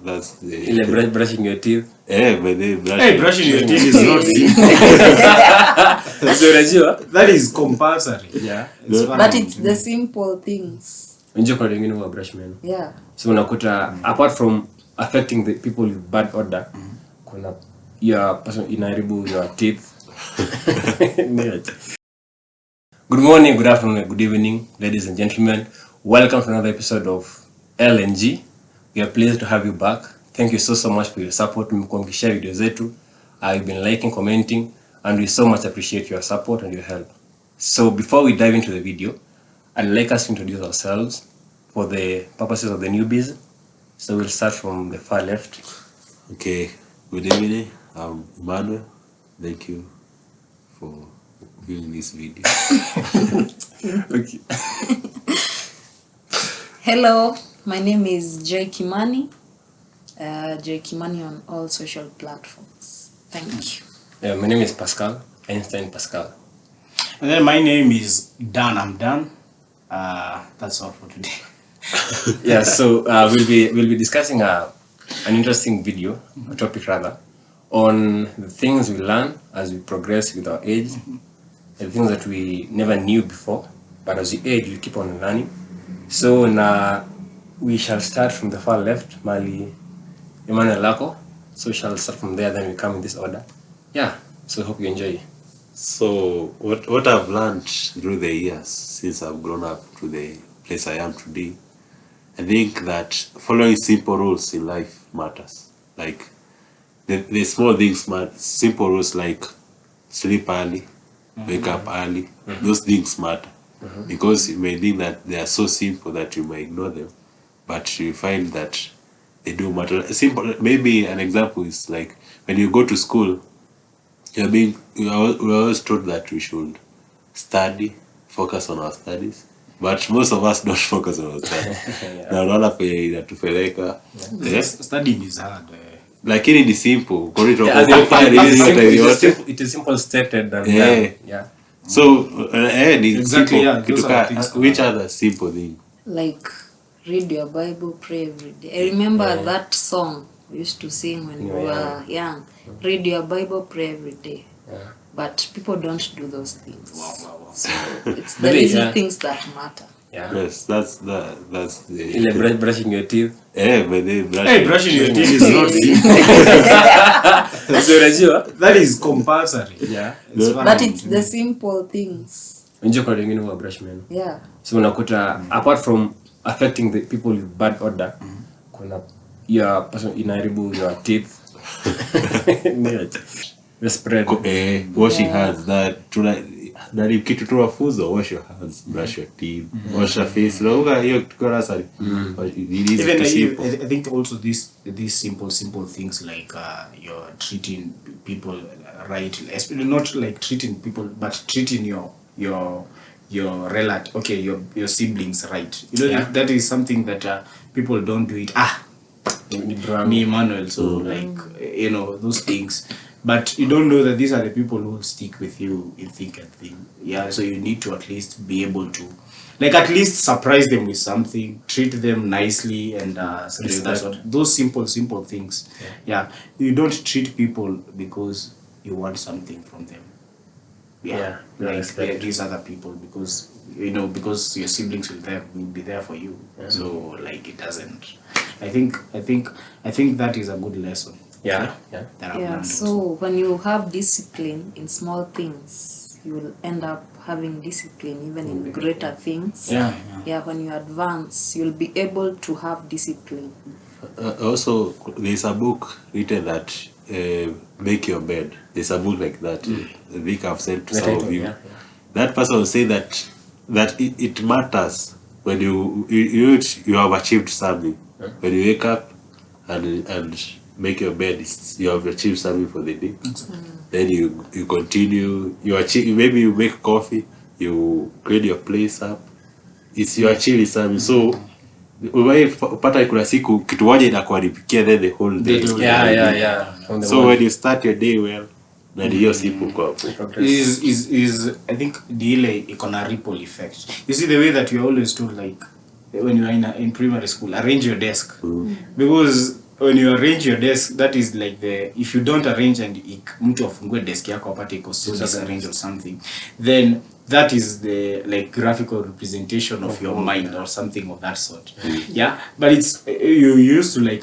That's the brushing your teeth. but they brushing your teeth is not that is compulsory. Yeah. But it's the simple things. Unajua kwa wengine wa brush meno. Yeah. So unakuta apart from affecting the people with bad odor, kuna your person inaharibu your teeth. Good morning, good afternoon, good evening, ladies and gentlemen. Welcome to another episode of LNG. We are pleased to have you back. Thank you so much for your support. Mmekuwa mkishare video zetu. I've been liking, commenting, and we so much appreciate your support and your help. So before we dive into the video, I'd like us to introduce ourselves for the purposes of the newbies. So we'll start from the far left. Okay, good evening. I'm Emmanuel. Thank you for viewing this video. Okay. Hello, my name is Joy Kimani. Joy Kimani on all social platforms. Thank you. My name is Pascal, Einstein Pascal. And then my name is Dan. I'm Dan. That's all for today. Yeah, so we'll be discussing an interesting video, a topic rather, on the things we learn as we progress with our age, the things that we never knew before, but as we age, we keep on learning. So now we shall start from the far left, Mali Emmanuel Lako. So we shall start from there, then we come in this order. Yeah, so I hope you enjoy. So what I've learned through the years since I've grown up to the place I am today, I think that following simple rules in life matters. Like the small things matter. Simple rules like sleep early, wake up early. Those things matter. Because you may think that they are so simple that you may ignore them, but you find that they do matter. Simple. Maybe an example is like when you go to school, we are always told that we should study, focus on our studies, but most of us don't focus on our studies. Na unaona penye inatupeleka. Studying is hard. Lakini ni simple. It is simple stated and yeah. So ni Exactly, simple. those are the things Which other simple thing? Like, read your Bible, pray every day. I remember that song we used to sing when we were young. Read your Bible, pray every day. Yeah. But people don't do those things. Wow. So it's the Really, little things that matter. Yeah. Yes, that's the Brushing your teeth. but they Brushing your teeth is not simple. So unajua? That is compulsory. Yeah. But it's the simple things. Unajua kwa wengine wa brush meno. Yeah. So unakuta apart from affecting the people with bad odor, kuna your person inaharibu your teeth. The spread. Washing hands, that kitu tunafunzwa, wash your hands, brush your teeth, wash your face. Unaona hiyo tukiwa nasari. Even I think also these simple things like you're treating people right, especially not like treating people, but treating your relative, okay, your siblings right. You know, that is something that people don't do it. Me Emmanuel, so like you know those things. But you don't know that these are the people who will stick with you in thick and thin. Yeah, so you need to at least be able to, like, at least surprise them with something, treat them nicely, and those simple things. Yeah, you don't treat people because you want something from them. Yeah. Like these other people because you know because your siblings will be there for you. So like it doesn't. I think that is a good lesson. Yeah. So when you have discipline in small things, you will end up having discipline even in greater things. Yeah, when you advance, you'll be able to have discipline. Also, there's a book written that make your bed. There's a book like that. I think I've sent to some of you. Yeah. That person will say that it matters when you have achieved something. When you wake up and make your bed, you have achieved something for the day. Then you continue, you achieve, maybe you make coffee, you clean your place up, it's you achieve something. So upata kuna siku kitu moja inakuharibikia then the whole day. Yeah. So when you start your day well, then hiyo siku kwa is I think the iko na ripple effect. You see the way that you are always told, like when you are in primary school, arrange your desk because when you arrange your desk, that is like if you don't arrange and mtu afungue desk yako apate iko so disarranged or something, then that is the like graphical representation of your mind or something of that sort. Yeah, but it's you used to like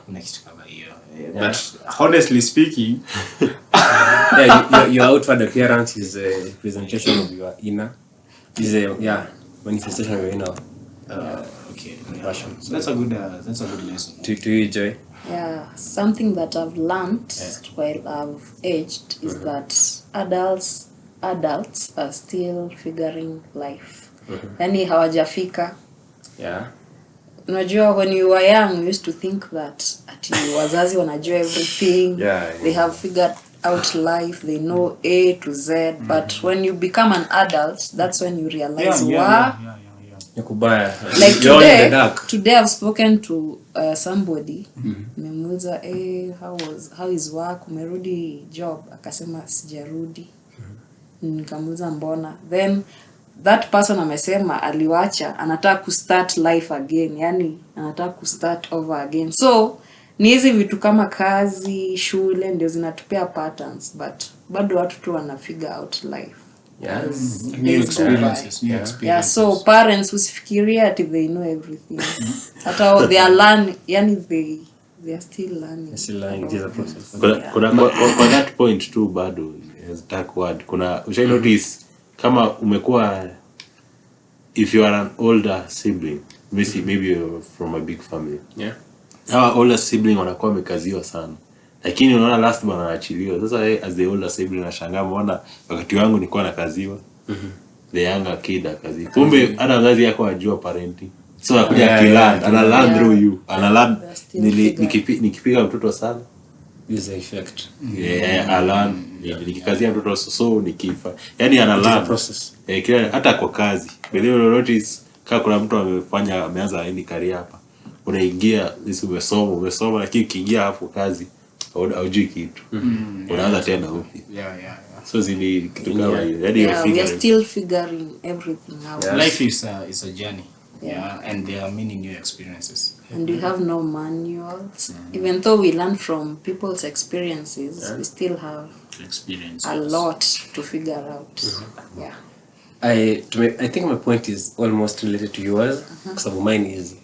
kuna kitu kama hiyo. But honestly speaking, your outward appearance is a representation of your inner. Is a manifestation of your inner. Okay. Passion. So that's a good lesson. To you, Joy. Yeah, something that I've learned while I've aged is that adults are still figuring life. Yani hawajafika. Yeah. Unajua, when you were young, you used to think that ati wazazi wanajua everything. They have figured out life, they know A to Z. But when you become an adult, that's when you realize like today I've spoken to somebody. Nimemuuliza how is work, umerudi job? Akasema sijarudi. Nikamuuliza mbona? Then that person amesema aliwacha, anataka start life again, yani anataka start over again. So ni hizi vitu kama kazi, shule ndio zinatupea patterns, but bado watu tu wana figure out life. New experiences. Yeah, so parents usifikiria ati they know everything. Hata they are learning, yani they are still learning. It is a process. Kuna that point too bado as dark word. Kuna usha notice kama umekuwa, if you are an older sibling, maybe you're from a big family. Yeah. Our older sibling wanakuwa wamekaziwa sana. Lakini unaona last one anaachiliwa. Sasa as the older sibling unashangaa, mbona wakati wangu nilikuwa nakaziwa. The younger kid akaziwa. Kumbe hata wazazi yako wajua parenting. So anakuja kiland, ana learn through you. Ana learn nikipiga mtoto sana. Is the effect. Alan nikikazia mtoto so nikifa. Yaani ana learn process. Kila hata kwa kazi. Believe or notice kama kuna mtu ameanza any career hapa. Unaingia umesoma lakini ukiingia hapo kazi haujui kitu. Unaanza tena upya. Yeah. So zili kitu kama hiyo. We are still figuring everything out. Life is a journey. And there are many new experiences. And we have no manuals. Even though we learn from people's experiences, we still have experiences. A lot to figure out. Yeah. I think my point is almost related to yours, because mine is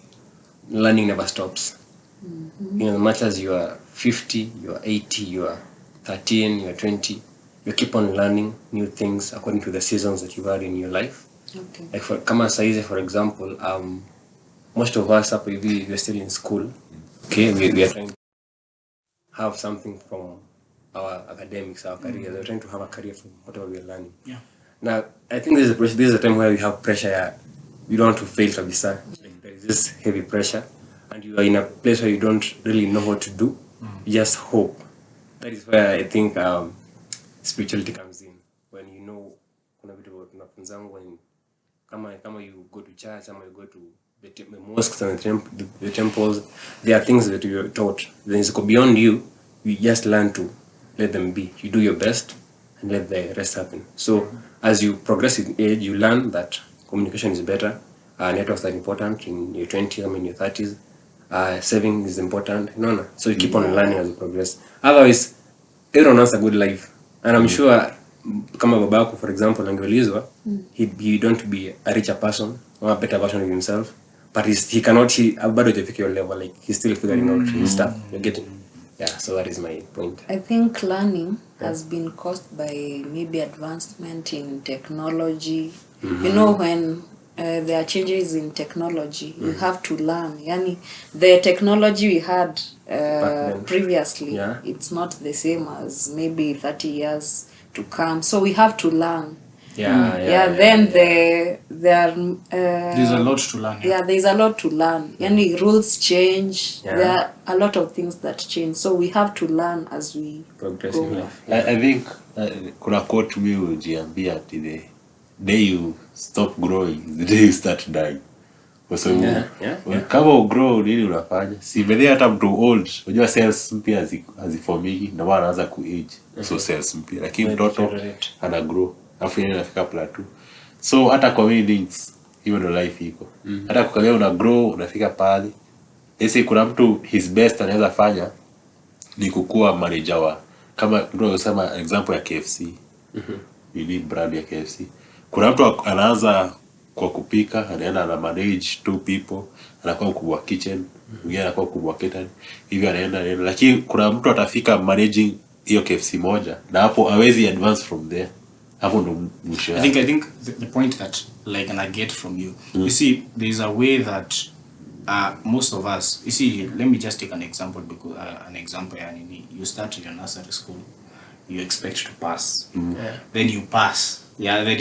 learning never stops. You know, as much as you are 50, you are 80, you are 13, you are 20, you keep on learning new things according to the seasons that you've had in your life. Okay. Like kama saizi, for example, most of us up we are still in school. Okay, we are trying to have something from our academics, our careers. We're trying to have a career from whatever we are learning. Yeah. Now, I think this is a time where we have pressure. You don't want to fail, kabisa. Like, there is this heavy pressure, and you are in a place where you don't really know what to do. You just hope. That is where I think spirituality comes in. When you know, when kama you go to church, or you go to the mosques and the temples, there are things that you are taught. Then it's beyond you. You just learn to let them be. You do your best and let the rest happen. So as you progress in age, you learn that communication is better. Networks are important in your 20s, in your 30s. Saving is important. No. So you keep on learning as you progress. Otherwise, everyone has a good life. And I'm sure, kama babako, for example, angeulizwa, he don't be a richer person or a better version of himself. But he cannot, bado hajafika your level. Like, he's still figuring out his stuff. You're getting. Yeah, so that is my point. I think learning has been caused by maybe advancement in technology. You know, when there are changes in technology, you have to learn. Yani, the technology we had previously, it's not the same as maybe 30 years to come. So we have to learn. Then there's a lot to learn. There's a lot to learn. Yani, rules change. There are a lot of things that change. So we have to learn as we progress go. in life. I think kuna quote mi ujiambia ati the day you stop growing is the day you start dying. Kwa sababu kama ugrow nini unafanya? Si bedhi hata mtu old, unajua cells mpya hazifomiki ndio maana anaanza ku-age. So cells mpya lakini mtoto ana grow. Afu yeye anafika plateau. So hata kwa many things hiyo ndio life iko. Hata kukalia una grow unafika pale esi kuna mtu his best anaweza fanya ni kukua manager wa kama mtu anasema example ya KFC. Ni brand ya KFC. Kuna mtu anaanza kwa kupika, anaenda na manage 2 people, anakuwa mkubwa wa kitchen, mwingine anakuwa mkubwa wa catering. Hivi anaenda. Lakini kuna mtu atafika managing hiyo KFC moja na hapo hawezi advance from there. Hapo ndo mwisho. I think the point that like and I get from you. You see, there is a way that most of us, you see, let me just take an example because yani, you start your nursery school, you expect to pass. Then you pass. Yeah, then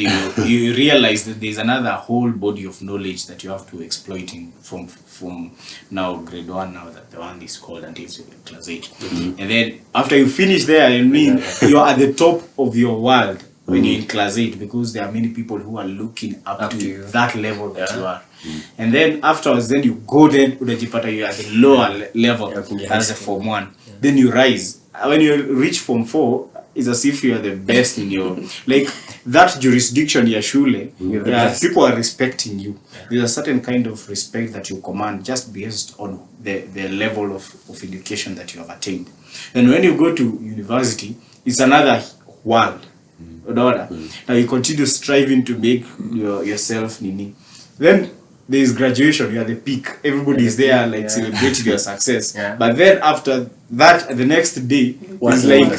you realize that there's another whole body of knowledge that you have to exploit from now grade 1, now that the one is called until class 8. And then after you finish there, I mean, you're at the top of your world when you're in class 8 because there are many people who are looking up to you. That level that you are. And then afterwards, then you go then unajipata you are at the lower level as a form 1. Then you rise. When you reach form 4, it's as if you are the best in your like that jurisdiction ya shule. People are respecting you. There's a certain kind of respect that you command just based on the level of education that you have attained. And when you go to university, it's another world. Now you continue striving to make yourself nini. Then there is graduation, you are the peak. Everybody is there like celebrating your success. But then after that, the next day is like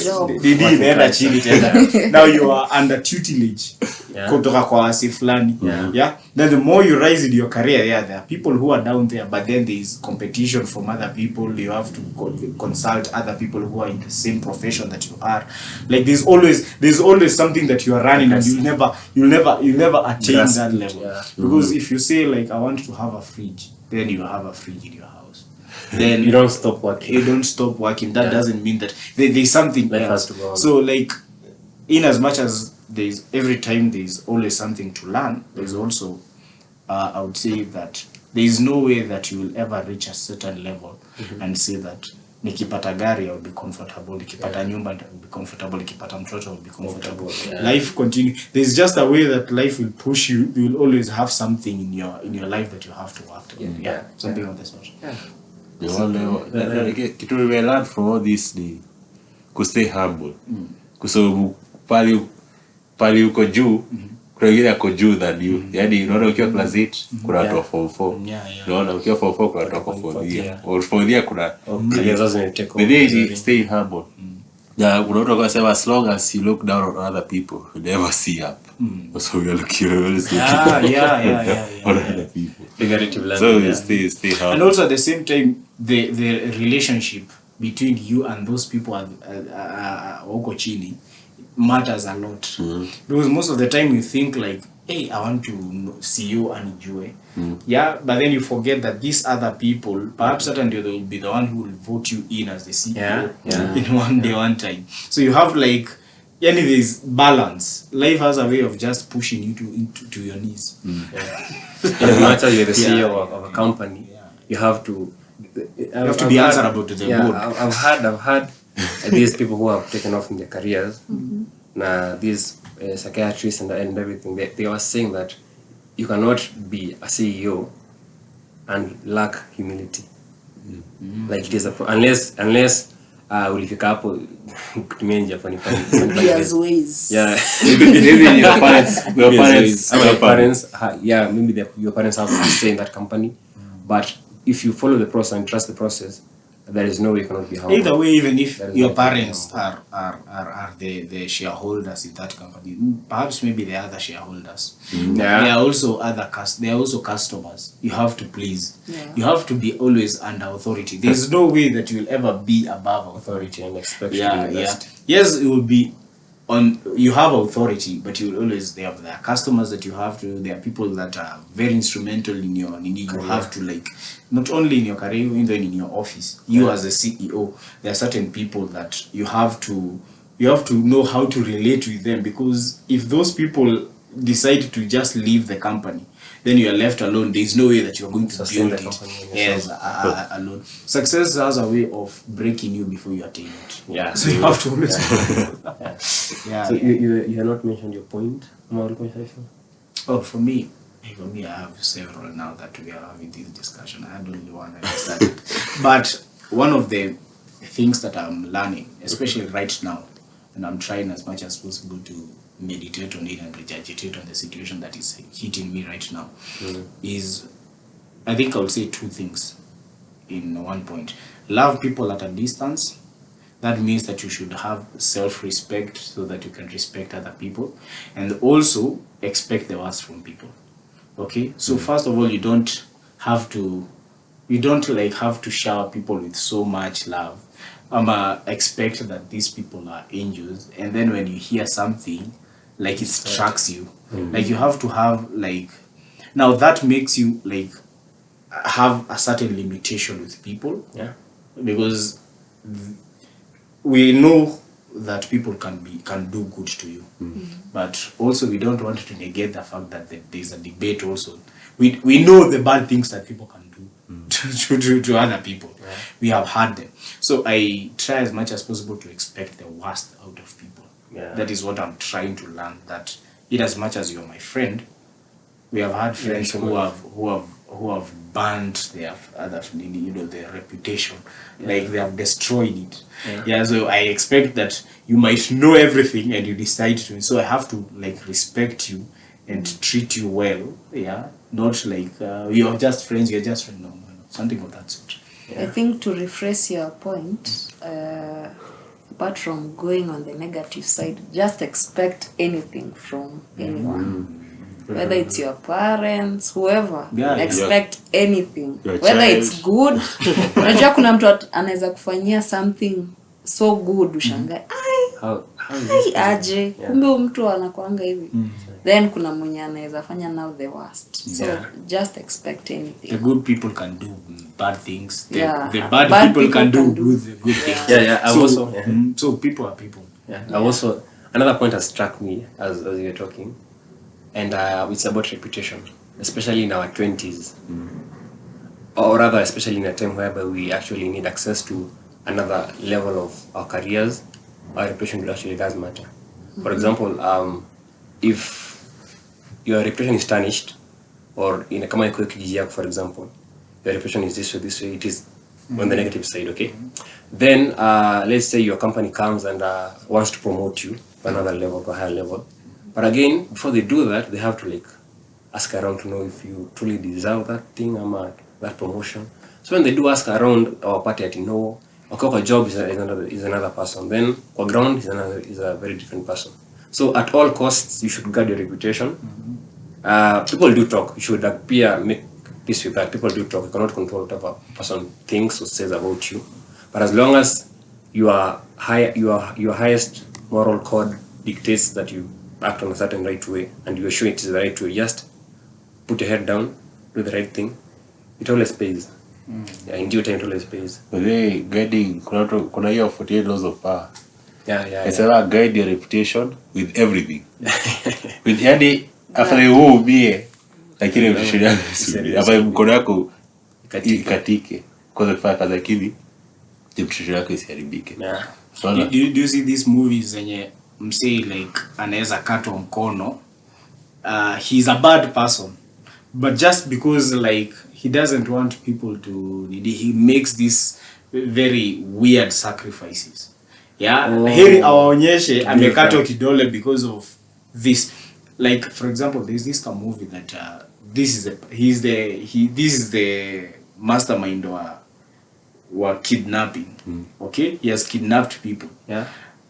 they did chini tena. Now you are under tutelage. Kutoka kwa wasi fulani. Then the more you rise in your career, there are people who are down there, but then there is competition from other people. You have to consult other people who are in the same profession that you are. Like there's always something that you are running, and you'll never attain that level. Because if you say like I want to have a fridge, then you have a fridge in your house. Then you don't stop working. You don't stop working. That doesn't mean that there's something else. So like, in as much as there's every time there's always something to learn, there's also I would say that there is no way that you will ever reach a certain level and say that nikipata gari I will be comfortable, nikipata nyumba I will be comfortable, nikipata mtoto I will be comfortable. Life continue. There's just a way that life will push you. You will always have something in your life that you have to work towards. Something of the sort. Kitu we learn from all this ni ku stay humble. Kusababu pali uko juu, kuna wengine ako juu than you. Yaani unaona ukiwa class 8 kuna watu wa form 4. Unaona ukiwa form 4 kuna watu wa form 4. Or form 4 kuna they stay humble. Na unaona kwa sababu as long as you look down on other people, you never see up. So you look on other people. So you stay humble. And also at the same time, the relationship between you and those people wako chini matters a lot. Because most of the time you think like, hey, I want to see you and enjoy. But then you forget that these other people, perhaps certainly they will be the one who will vote you in as the CEO in one day, one time. So you have like, there's balance. Life has a way of just pushing you to your knees. No matter you're the CEO of a company, you have to be answerable to the board. I've had these people who have taken off in their careers. Now these psychiatrists and everything, they were saying that you cannot be a CEO and lack humility. Like it is unless ulifika hapo kutumia njia funny ways. Maybe your parents have to stay in that company, but if you follow the process and trust the process, there is no way you cannot be humble. Either way, even if your parents are the shareholders in that company, perhaps maybe they are the shareholders. They are also they are also customers. You have to please. You have to be always under authority. There is no way that you will ever be above authority and expect to be the best. Yes, it will be you have authority, but you will always there are customers that you have to. There are people that are very instrumental in your you have to like not only in your career, even in your office. You as a CEO, there are certain people that you have to know how to relate with them, because if those people decide to just leave the company, then you are left alone. There is no way that you are going to build it alone. Success has a way of breaking you before you attain it. So you have to always So you have not mentioned your point. Oh, for me, For me, I have several now that we are having this discussion. I had only one at the start. But one of the things that I'm learning, especially right now, and I'm trying as much as possible to meditate on it and regurgitate on the situation that is hitting me right now, is, I think I would say two things in one point. Love people at a distance. That means that you should have self-respect so that you can respect other people, and also expect the worst from people. Okay, so first of all, you don't have to shower people with so much love. Expect that these people are angels, and then when you hear something, like, it strikes you, like, you have to have, like, now that makes you, like, have a certain limitation with people, because we know that people can do good to you, but also we don't want to negate the fact that there's a debate also. We know the bad things that people can do to other people. We have had them, so I try as much as possible to expect the worst out of people. That is what I'm trying to learn, that in as much as you're my friend, we have had friends who have burned their their reputation, like they have destroyed it. So I expect that you might know everything and you decide to, so I have to, like, respect you and treat you well. Not like you're just friends, no, something of that sort. I think, to rephrase your point, apart from going on the negative side, just expect anything from anyone. Whether it's your parents, whoever, expect anything. Whether it's good. Unajua kuna mtu anaweza kufanyia something so good, ushangae, aje, kumbe mtu anakuanga hivi. Then kuna mwenye anaweza fanya now the worst. So just expect anything. The good people can do bad things. The bad people can do good things. So people are people. Also, another point has struck me as you were talking, and it's about reputation, especially in our 20s, or rather, especially in a time whereby we actually need access to another level of our careers. Our reputation actually does matter. For example, if your reputation is tarnished, or in a kama iko kijiji yako, for example, your reputation is this way, it is on the negative side, okay? Then let's say your company comes and wants to promote you to another level, to a higher level. But again, before they do that, they have to, like, ask around to know if you truly deserve that thing, that promotion. So when they do ask around, our party at know, okay, job is another person. Then kwa ground is a very different person. So at all costs, you should guard your reputation. People do talk. You should make peace with that. People do talk. You cannot control whatever a person thinks or says about you. But as long as your highest moral code dictates that you act on a certain right way, and you are sure it is the right way, just put your head down, do the right thing. It always pays. In due time, it always pays. But they guiding, kuna hiyo 48 laws of power. It's Yeah. guide your reputation with everything. With yani, after you ubie, lakini reputation yako isubie. After mkono yako ikatike, kwa kufanya kazi, lakini reputation yako isiharibike. Do you see these movies zenye msee, like, anaweza katwa mkono, he's a bad person, but just because, like, he doesn't want people to, he makes these very weird sacrifices. Heri awaonyeshe amekatwa kidole because of this. Like, for example, there's this movie that this is the mastermind or kidnapping. Okay, he has kidnapped people.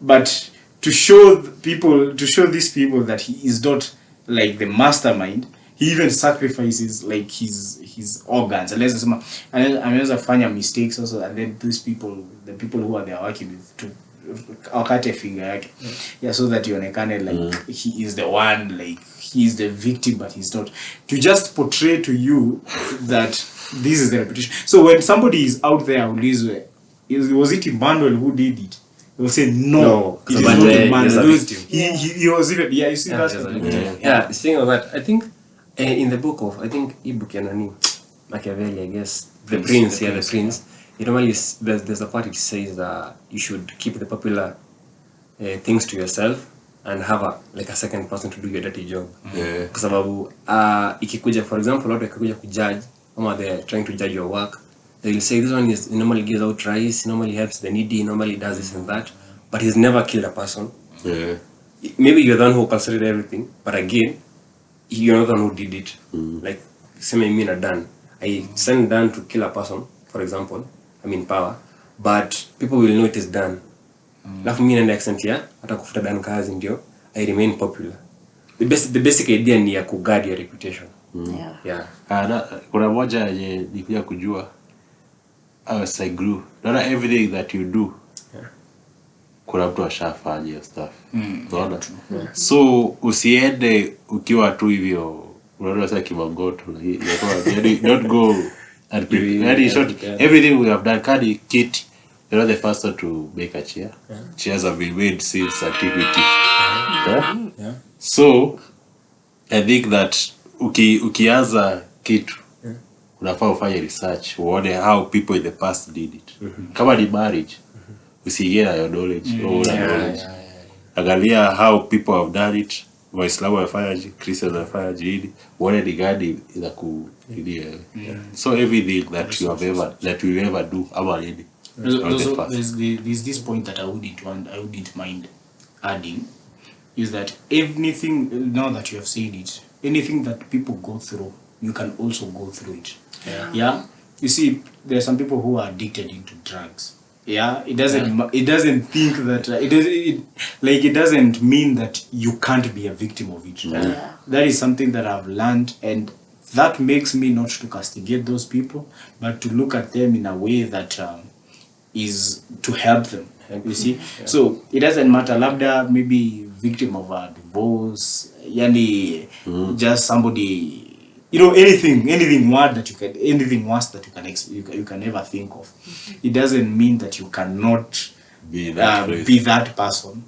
But to show these people that he is not, like, the mastermind, he even sacrifices, like, his organs. Unless anaweza fanya mistakes also, and then these people, the people who are there working with, to akate finger yake, so that ionekane like he is the one, like, he is the victim, but he's not, to just portray to you that this is the reputation. So when somebody is out there, was it Emmanuel who did it? They will say no, it is not Emmanuel. He was even, you see that. Saying of that, I think in the book of, I think ebook Yanani Machiavelli, I guess, the Prince, it normally there's a part it says that you should keep the popular things to yourself and have a second person to do your dirty job. Yeah. Kwa sababu ikikuja, for example, watu ikikuja kujudge, or they're trying to judge your work, they will say this one is normally gives out rice, normally helps the needy, normally does this and that, but he's never killed a person. Yeah. Maybe you're the one who considered everything, but again, you're not the one who did it. Like, same I mean a Dan. I send Dan to kill a person, for example, I'm in power, but people will know it is Dan. Alafu mimi naenda accent ya hata kufuta Dan kazi ndio I remain popular. The basic idea ni ya kuguard your reputation. Yeah. Kuna moja yenye nikuja kujua as I grew. Not everything that you do. Kuna mtu ashafanya hiyo stuff. Unaona? So usiende ukiwa tu hivyo unaona sasa kimangoto don't go and everything we have done kadi kit. You're not the first one to make a chair. Chairs have been made since antiquity. Yeah. So I think that ukianza kitu unafaa ufanye research uone how people in the past did it. Kama ni marriage usiingie na your knowledge angalia how people have done it. Waislamu wafanyaje, Christians wafanyaje, uone ni gani inakuidia. So everything that you ever do ama nini. There's this point that I wouldn't mind adding, is that everything, now that you have said it, anything that people go through, you can also go through it. Yeah. You see, there are some people who are addicted into drugs. Yeah. It doesn't think that it doesn't mean that you can't be a victim of it. Yeah. That is something that I've learned, and that makes me not to castigate those people, but to look at them in a way that is to help them. You see, so it doesn't matter. Labda maybe victim of a divorce, yani just somebody, anything worse that you can ever think of. It doesn't mean that you cannot Be that person.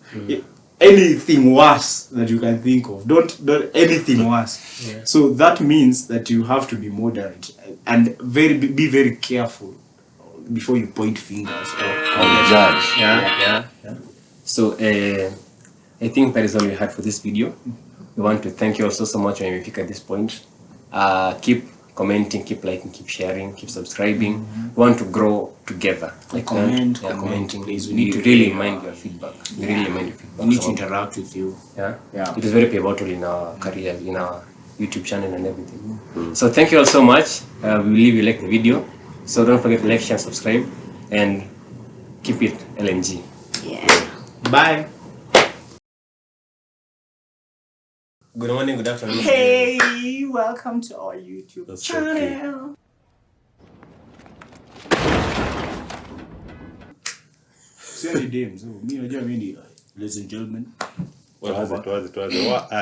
Anything worse that you can think of, don't anything worse. So that means that you have to be moderate and be very careful before you point fingers or judge. Yeah. So I think that is all we had for this video. We want to thank you all so much when we pick at this point. Keep commenting, keep liking, keep sharing, keep subscribing. We want to grow together. Commenting. Please, we We need to really hear mind your feedback. We really mind your feedback. We need to interact with you. Yeah. It is very pivotal in our career, in our YouTube channel and everything. So thank you all so much. We believe you like the video. So don't forget to like, share, subscribe, and keep it LNG. Yeah. Bye. Good morning, good afternoon. Hey, welcome to our YouTube That's channel. Send the names. Me, ladies and gentlemen. Tuanze.